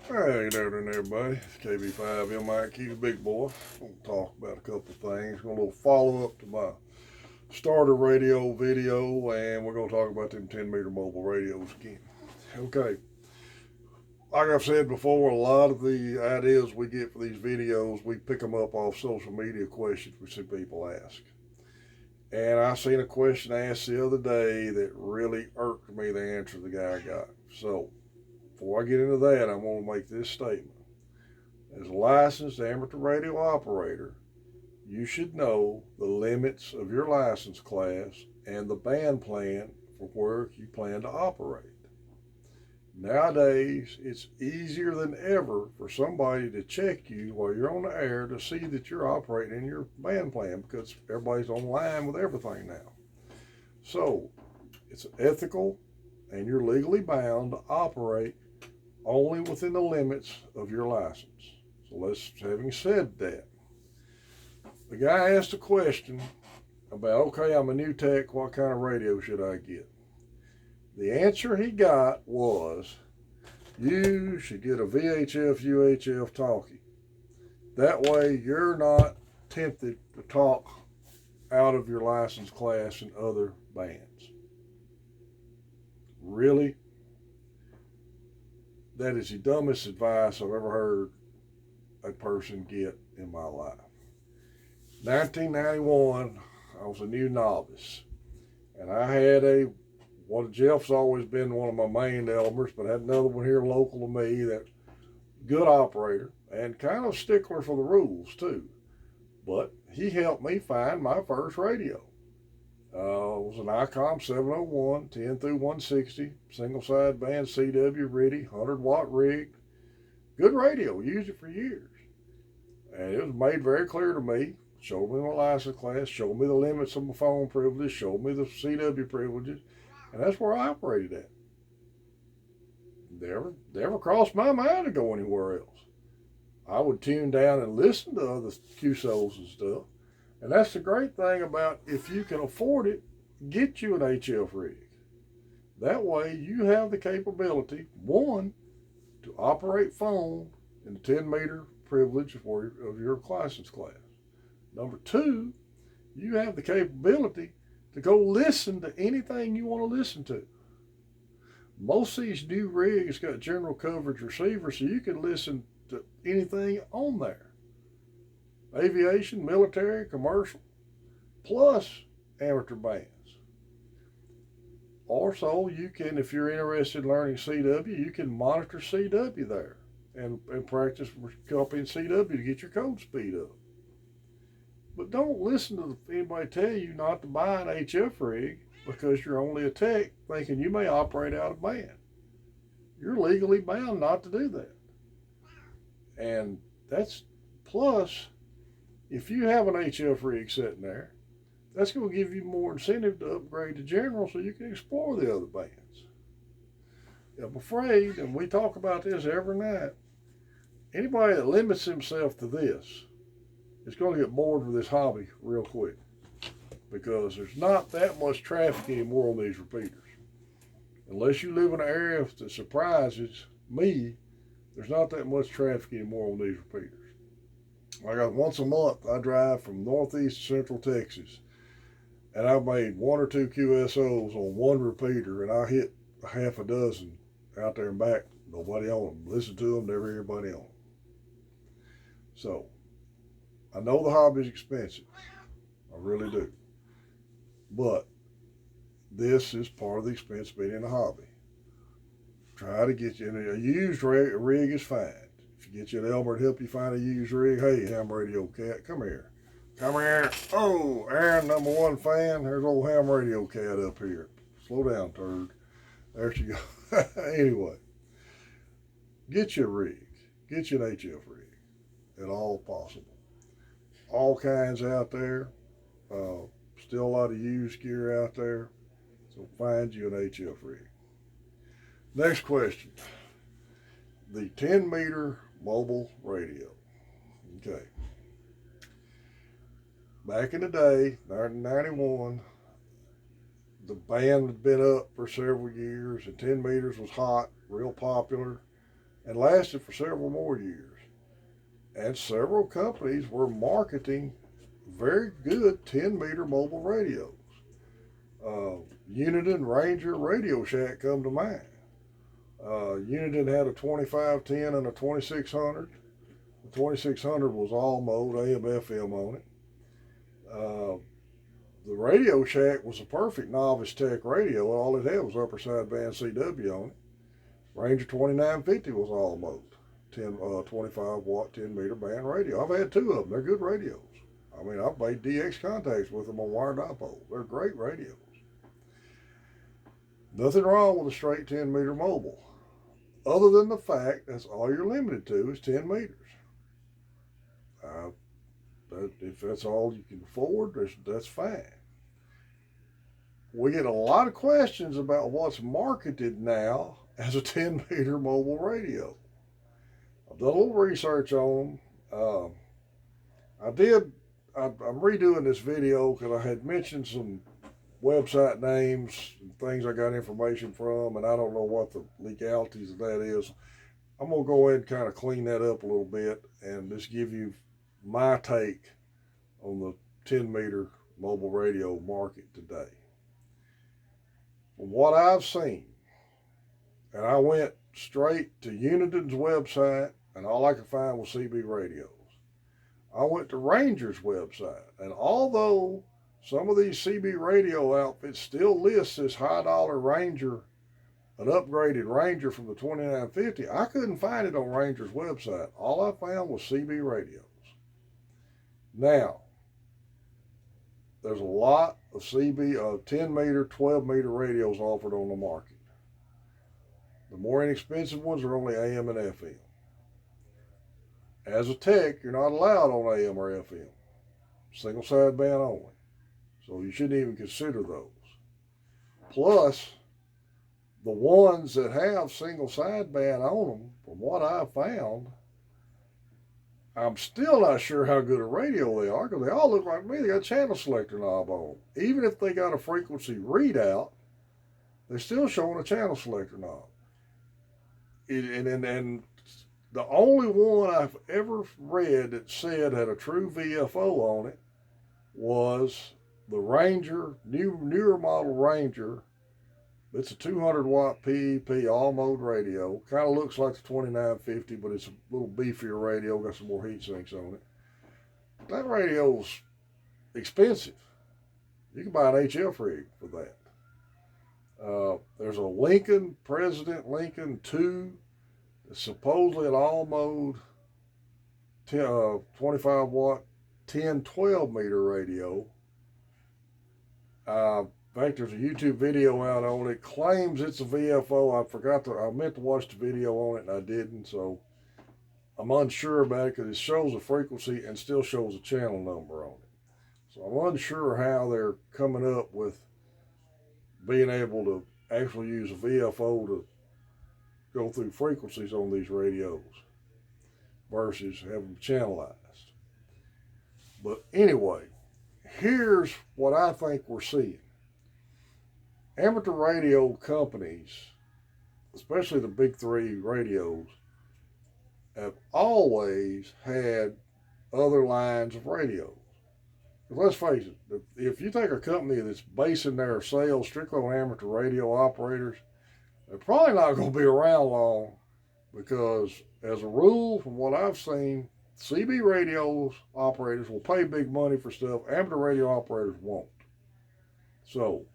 Hey there, everybody. It's KB5 MIQ Big Boy. I'm going to talk about a couple of things. Going to little follow up to my starter radio video, and we're going to talk about them 10-meter mobile radios again. Okay, like I've said before, a lot of the ideas we get for these videos, we pick them up off social media questions we see people ask. And I seen a question asked the other day that really irked me, the answer the guy got. So, before I get into that, I'm going to make this statement. As a licensed amateur radio operator, you should know the limits of your license class and the band plan for where you plan to operate. Nowadays, it's easier than ever for somebody to check you while you're on the air to see that you're operating in your band plan because everybody's online with everything now. So, it's ethical and you're legally bound to operate only within the limits of your license. So having said that, the guy asked a question about, okay, I'm a new tech, what kind of radio should I get? The answer he got was, you should get a VHF UHF talkie. That way you're not tempted to talk out of your license class in other bands. Really? That is the dumbest advice I've ever heard a person get in my life. 1991, I was a new novice, and I had Jeff's always been one of my main elders, but I had another one here local to me that good operator and kind of stickler for the rules too. But he helped me find my first radio. It was an ICOM 701, 10 through 160, single side band CW ready, 100-watt rig. Good radio, used it for years. And it was made very clear to me, showed me my license class, showed me the limits of my phone privileges, showed me the CW privileges, and that's where I operated at. Never crossed my mind to go anywhere else. I would tune down and listen to other QSOs and stuff. And that's the great thing about, if you can afford it, get you an HF rig. That way you have the capability, one, to operate phone in the 10-meter privilege of your license class. Number two, you have the capability to go listen to anything you want to listen to. Most of these new rigs got general coverage receivers, so you can listen to anything on there. Aviation, military, commercial, plus amateur bands. Also, you can, if you're interested in learning CW, you can monitor CW there and practice copying CW to get your code speed up. But don't listen to anybody tell you not to buy an HF rig because you're only a tech thinking you may operate out of band. You're legally bound not to do that. And that's plus, if you have an HF rig sitting there, that's going to give you more incentive to upgrade to general so you can explore the other bands. I'm afraid, and we talk about this every night, anybody that limits himself to this is going to get bored with this hobby real quick because there's not that much traffic anymore on these repeaters. Unless you live in an area that surprises me, there's not that much traffic anymore on these repeaters. Like once a month, I drive from northeast to central Texas, and I've made one or two QSOs on one repeater, and I hit half a dozen out there and back. Nobody on them. Listen to them, never hear anybody on them. So, I know the hobby's expensive. I really do. But this is part of the expense of being in a hobby. Try to get you in a used rig is fine. If you get you an Elmer to help you find a used rig, hey, ham radio cat, come here. Come here. Oh, Aaron, number one fan. There's old ham radio cat up here. Slow down, turd. There she goes. Anyway, get you a rig. Get you an HF rig at all possible. All kinds out there. Still a lot of used gear out there. So find you an HF rig. Next question. The 10-meter mobile radio. Okay. Back in the day, 1991, the band had been up for several years, and 10 meters was hot, real popular. and lasted for several more years. And several companies were marketing very good 10-meter mobile radios. Uniden Ranger Radio Shack come to mind. Uniden had a 2510 and a 2600. The 2600 was all mode, AM, FM on it. The Radio Shack was a perfect novice tech radio. All it had was upper sideband CW on it. Ranger 2950 was all mode. 25 watt, 10 meter band radio. I've had two of them. They're good radios. I mean, I've made DX contacts with them on wire dipole. They're great radios. Nothing wrong with a straight 10 meter mobile, other than the fact that's all you're limited to is 10 meters. If that's all you can afford, that's fine. We get a lot of questions about what's marketed now as a 10 meter mobile radio. I've done a little research on them. I'm redoing this video because I had mentioned some website names and things I got information from, and I don't know what the legalities of that is. I'm going to go ahead and kind of clean that up a little bit and just give you my take on the 10 meter mobile radio market today. From what I've seen, and I went straight to Uniden's website, and all I could find was CB radios. I went to Ranger's website, and although some of these CB radio outfits still list this high dollar Ranger, an upgraded Ranger from the 2950, I couldn't find it on Ranger's website. All I found was CB radios. Now, there's a lot of 10 meter, 12 meter radios offered on the market. The more inexpensive ones are only AM and FM. As a tech, you're not allowed on AM or FM. Single sideband only. So you shouldn't even consider those. Plus, the ones that have single sideband on them, from what I've found, I'm still not sure how good a radio they are because they all look like me. They got a channel selector knob on them. Even if they got a frequency readout, they're still showing a channel selector knob. And the only one I've ever read that said had a true VFO on it was the Ranger, newer model Ranger. It's a 200 watt PEP all mode radio. Kind of looks like the 2950, but it's a little beefier radio, got some more heat sinks on it. That radio's expensive. You can buy an HF rig for that. There's a Lincoln, President Lincoln 2, it's supposedly an all mode 25 watt, 10, 12 meter radio. In fact, there's a YouTube video out on it. Claims it's a VFO. I meant to watch the video on it and I didn't, so I'm unsure about it because it shows a frequency and still shows a channel number on it. So I'm unsure how they're coming up with being able to actually use a VFO to go through frequencies on these radios versus having them channelized. But anyway, here's what I think we're seeing. Amateur radio companies, especially the big three radios, have always had other lines of radios. Let's face it, if you take a company that's basing their sales strictly on amateur radio operators, they're probably not going to be around long because, as a rule, from what I've seen, CB radio operators will pay big money for stuff amateur radio operators won't. So,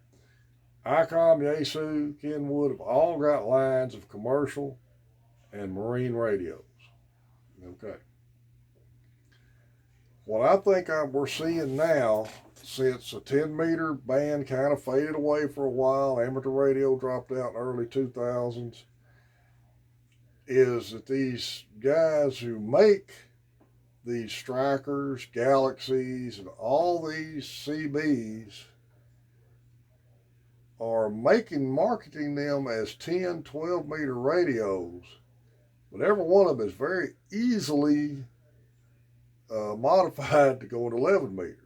ICOM, Yaesu, Kenwood have all got lines of commercial and marine radios. Okay. What I think we're seeing now, since the 10 meter band kind of faded away for a while, amateur radio dropped out in the early 2000s, is that these guys who make these Strikers, Galaxies, and all these CBs are marketing them as 10, 12 meter radios, but every one of them is very easily modified to go at 11 meters.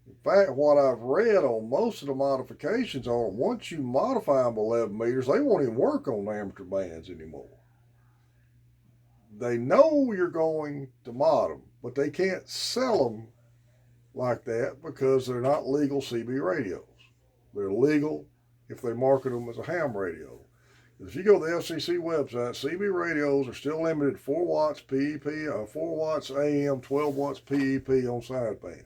In fact, what I've read on most of the modifications on, once you modify them 11 meters, they won't even work on amateur bands anymore. they know you're going to mod them, but they can't sell them like that because they're not legal CB radios. They're legal if they market them as a ham radio. If you go to the FCC website, CB radios are still limited to 4 watts PEP, 4 watts AM, 12 watts PEP on sideband.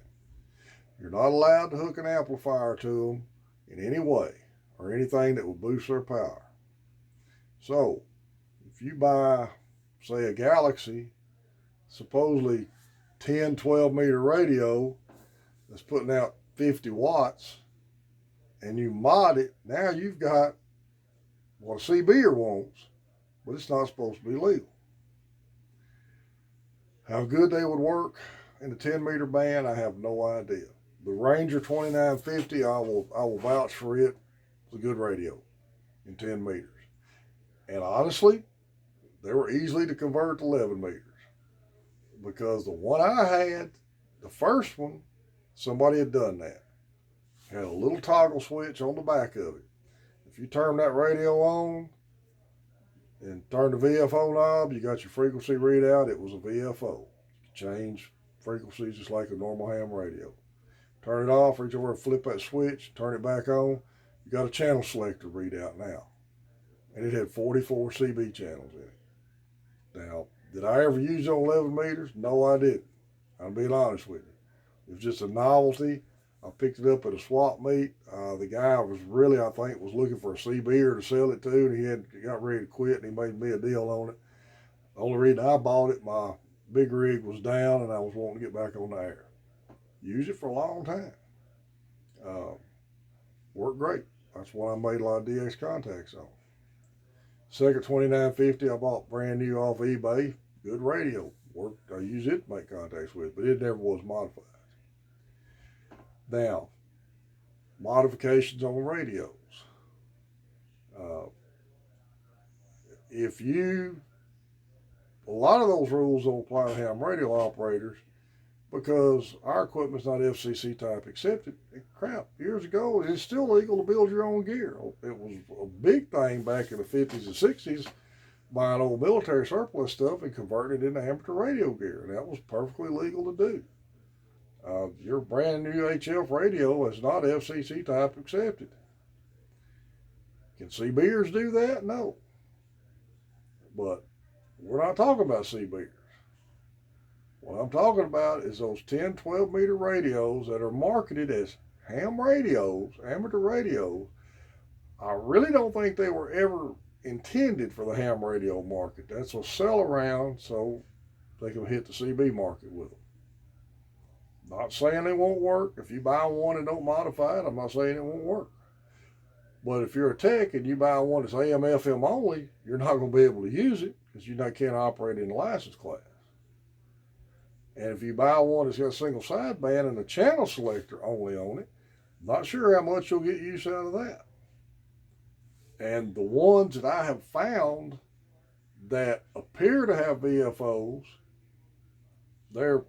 You're not allowed to hook an amplifier to them in any way or anything that will boost their power. So, if you buy, say, a Galaxy, supposedly 10, 12 meter radio that's putting out 50 watts, and you mod it, now you've got what a CBer wants, but it's not supposed to be legal. How good they would work in the 10 meter band, I have no idea. The Ranger 2950, I will vouch for it. It's a good radio in 10 meters. And honestly, they were easily to convert to 11 meters. Because the one I had, the first one, somebody had done that. Had a little toggle switch on the back of it. If you turn that radio on and turn the VFO knob, you got your frequency readout. It was a VFO. You change frequencies just like a normal ham radio. Turn it off, reach over and flip that switch, turn it back on. You got a channel selector readout now. And it had 44 CB channels in it. Now, did I ever use it on 11 meters? No, I didn't. I'm being honest with you. It was just a novelty. I picked it up at a swap meet. The guy was really, I think, was looking for a CBer to sell it to, and he got ready to quit, and he made me a deal on it. The only reason I bought it, my big rig was down, and I was wanting to get back on the air. Used it for a long time. Worked great. That's what I made a lot of DX contacts on. Second 2950 I bought brand new off eBay. Good radio. Worked. I used it to make contacts with, but it never was modified. Now, modifications on radios. A lot of those rules don't apply to ham radio operators because our equipment's not FCC type accepted. Crap, years ago, it's still legal to build your own gear. It was a big thing back in the 50s and 60s, buying old military surplus stuff and converting it into amateur radio gear. And that was perfectly legal to do. Your brand new HF radio is not FCC type accepted. Can CBers do that? No. But we're not talking about CBers. What I'm talking about is those 10, 12 meter radios that are marketed as ham radios, amateur radios. I really don't think they were ever intended for the ham radio market. That's a sell around so they can hit the CB market with them. Not saying they won't work. If you buy one and don't modify it, I'm not saying it won't work. But if you're a tech and you buy one that's AM, FM only, you're not going to be able to use it because you can't operate in the license class. And if you buy one that's got a single sideband and a channel selector only on it, not sure how much you'll get use out of that. And the ones that I have found that appear to have VFOs, they're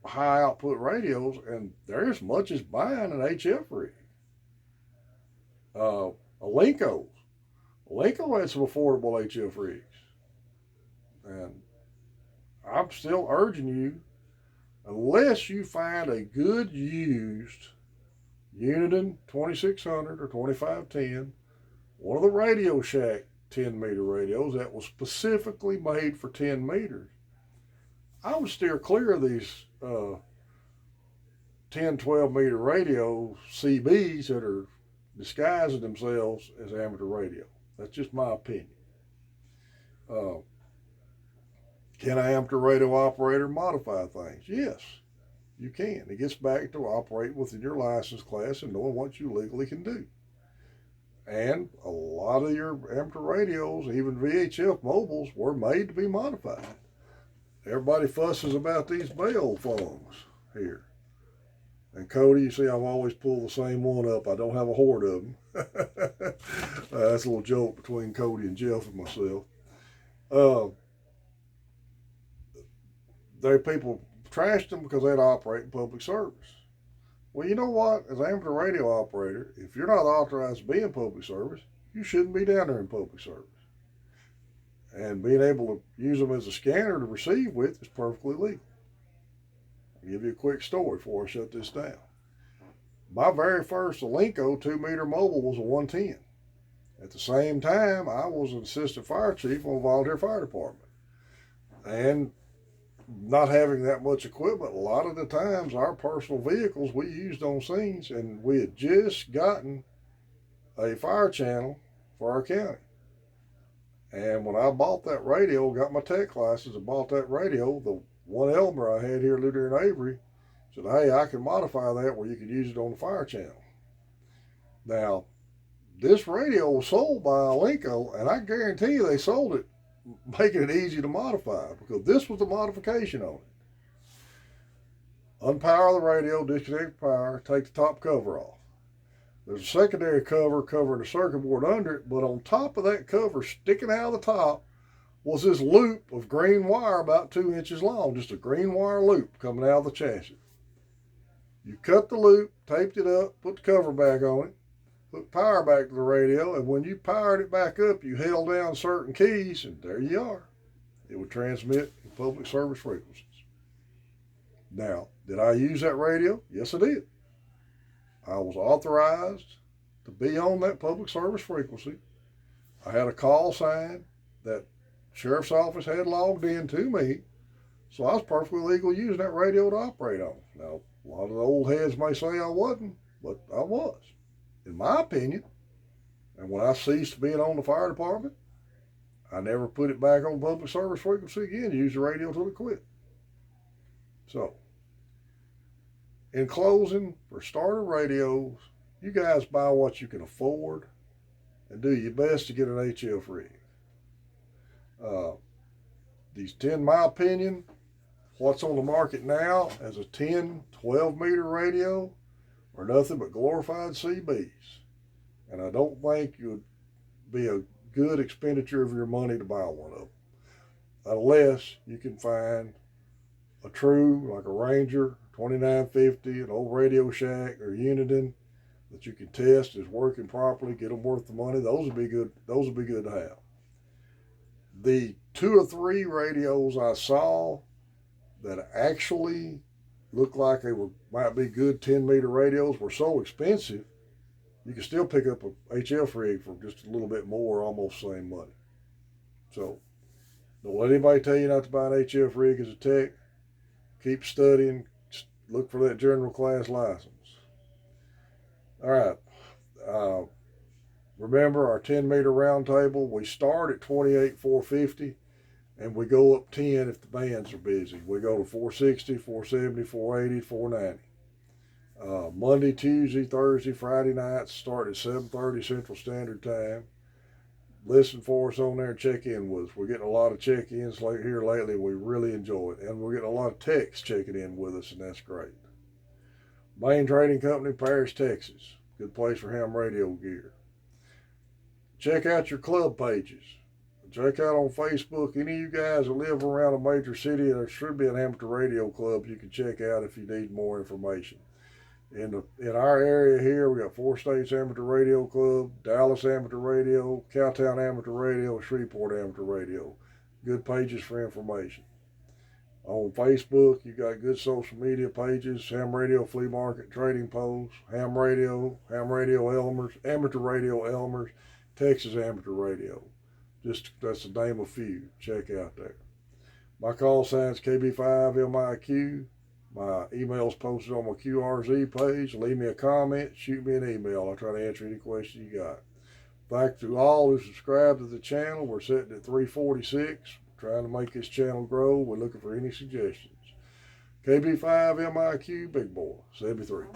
high output radios, and they're as much as buying an HF rig. Alinko's. Alinko had some affordable HF rigs. And I'm still urging you, unless you find a good used Uniden 2600 or 2510, one of the Radio Shack 10 meter radios that was specifically made for 10 meters, I would steer clear of these 10, 12 meter radio CBs that are disguising themselves as amateur radio. That's just my opinion. Can an amateur radio operator modify things? Yes, you can. It gets back to operating within your license class and knowing what you legally can do. And a lot of your amateur radios, even VHF mobiles, were made to be modified. Everybody fusses about these Bell phones here. And Cody, you see, I've always pulled the same one up. I don't have a horde of them. That's a little joke between Cody and Jeff and myself. People trashed them because they'd operate in public service. Well, you know what? As an amateur radio operator, if you're not authorized to be in public service, you shouldn't be down there in public service. And being able to use them as a scanner to receive with is perfectly legal. I'll give you a quick story before I shut this down. My very first Alinco 2-meter mobile was a 110. At the same time, I was an assistant fire chief on a volunteer fire department. And not having that much equipment, a lot of the times our personal vehicles we used on scenes, and we had just gotten a fire channel for our county. And when I bought that radio, got my tech license and bought that radio, the one Elmer I had here lived here in Avery said, hey, I can modify that where you can use it on the fire channel. Now, this radio was sold by Alinco, and I guarantee you they sold it making it easy to modify, because this was the modification on it. Unpower the radio, disconnect the power, take the top cover off. There's a secondary cover covering the circuit board under it, but on top of that cover, sticking out of the top, was this loop of green wire about 2 inches long, just a green wire loop coming out of the chassis. You cut the loop, taped it up, put the cover back on it, put power back to the radio, and when you powered it back up, you held down certain keys, and there you are. It would transmit in public service frequencies. Now, did I use that radio? Yes, I did. I was authorized to be on that public service frequency. I had a call sign that sheriff's office had logged in to me, so I was perfectly legal using that radio to operate on. Now, a lot of the old heads may say I wasn't, but I was, in my opinion. And when I ceased being on the fire department, I never put it back on public service frequency again, use the radio till it quit. So, in closing, for starter radios, you guys buy what you can afford and do your best to get an HF rig. These 10, my opinion, what's on the market now as a 10, 12-meter radio are nothing but glorified CBs. And I don't think it would be a good expenditure of your money to buy one of them, unless you can find a true, like a Ranger 2950, an old Radio Shack or Uniden that you can test is working properly, get them worth the money. Those would be good. Those would be good to have. The 2 or 3 radios I saw that actually looked like they might be good 10-meter radios were so expensive, you can still pick up a HF rig for just a little bit more, almost the same money. So, don't let anybody tell you not to buy an HF rig as a tech. Keep studying. Look for that general class license. All right. Remember our 10-meter round table. We start at 28,450, and we go up 10 if the bands are busy. We go to 460, 470, 480, 490. Monday, Tuesday, Thursday, Friday nights start at 7:30 Central Standard Time. Listen for us on there and check in with us. We're getting a lot of check-ins here lately. We really enjoy it. And we're getting a lot of techs checking in with us, and that's great. Main Trading Company, Paris, Texas. Good place for ham radio gear. Check out your club pages. Check out on Facebook. Any of you guys that live around a major city, there should be an amateur radio club you can check out if you need more information. In our area here, we got 4 States Amateur Radio Club, Dallas Amateur Radio, Cowtown Amateur Radio, Shreveport Amateur Radio. Good pages for information. On Facebook, you got good social media pages: Ham Radio Flea Market, Trading Post, Ham Radio Elmers, Amateur Radio Elmers, Texas Amateur Radio. That's the name of a few. Check out there. My call sign's KB5MIQ. My email's posted on my QRZ page. Leave me a comment, shoot me an email. I'll try to answer any questions you got. Thanks to all who subscribe to the channel. We're sitting at 346. Trying to make this channel grow. We're looking for any suggestions. KB5MIQ, Big Boy, 73.